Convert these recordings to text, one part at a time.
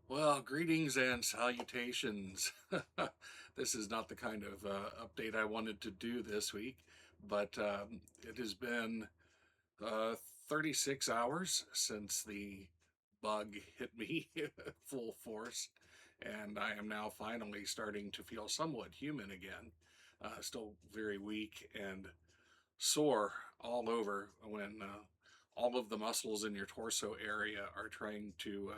Well, greetings and salutations. This is not the kind of update I wanted to do this week, but it has been uh, 36 hours since the bug hit me full force, and I am now finally starting to feel somewhat human again. Still very weak and sore all over when all of the muscles in your torso area are trying to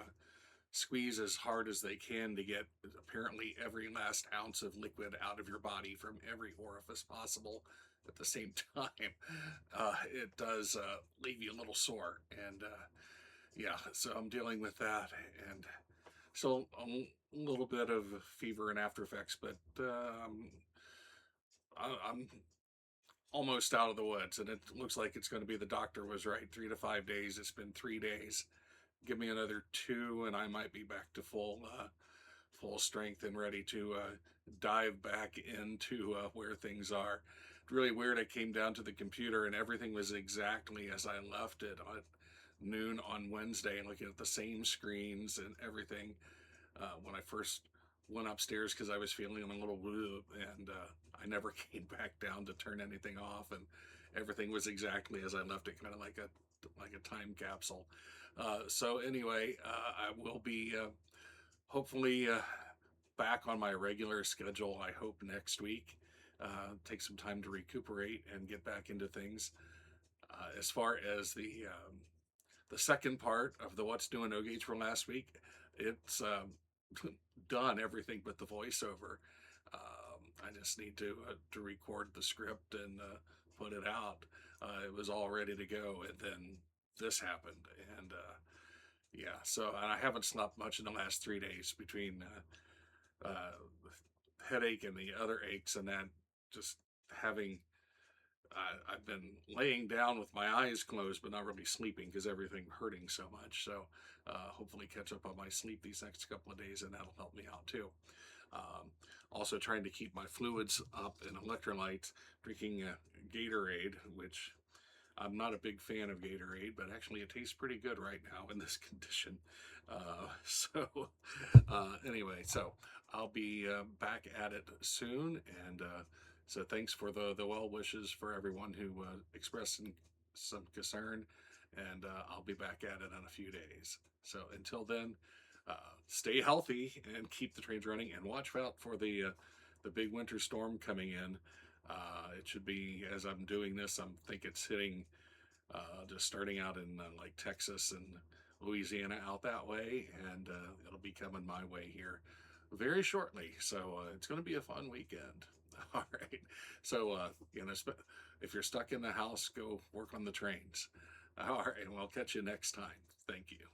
squeeze as hard as they can to get apparently every last ounce of liquid out of your body from every orifice possible at the same time. It does leave you a little sore. And yeah, so I'm dealing with that. And so a little bit of fever and after effects, but I'm almost out of the woods. And it looks like it's going to be the doctor was right, 3 to 5 days. It's been 3 days. Give me another two, and I might be back to full strength and ready to dive back into where things are. It's really weird. I came down to the computer and everything was exactly as I left it at noon on Wednesday, looking at the same screens and everything when I first went upstairs because I was feeling a little blue, and I never came back down to turn anything off, and everything was exactly as I left it, kind of like a time capsule. So anyway, I will be hopefully back on my regular schedule. I hope next week. Take some time to recuperate and get back into things. As far as the second part of the What's Doing No Gauge from last week, it's done everything but the voiceover. I just need to record the script and put it out. It was all ready to go, and then this happened, and yeah. So and I haven't slept much in the last 3 days between headache and the other aches, and that just having I've been laying down with my eyes closed, but not really sleeping because everything hurting so much. So hopefully catch up on my sleep these next couple of days, and that'll help me out too. Um, Also trying to keep my fluids up and electrolytes, drinking Gatorade, which I'm not a big fan of Gatorade, but actually it tastes pretty good right now in this condition. Anyway, so I'll be back at it soon, and so thanks for the well wishes for everyone who expressed some concern, and I'll be back at it in a few days. So until then, uh, stay healthy and keep the trains running, and watch out for the big winter storm coming in. It should be, as I'm doing this, I think it's hitting just starting out in like Texas and Louisiana out that way, and it'll be coming my way here very shortly. So it's going to be a fun weekend. All right. So if you're stuck in the house, go work on the trains. All right, and we'll catch you next time. Thank you.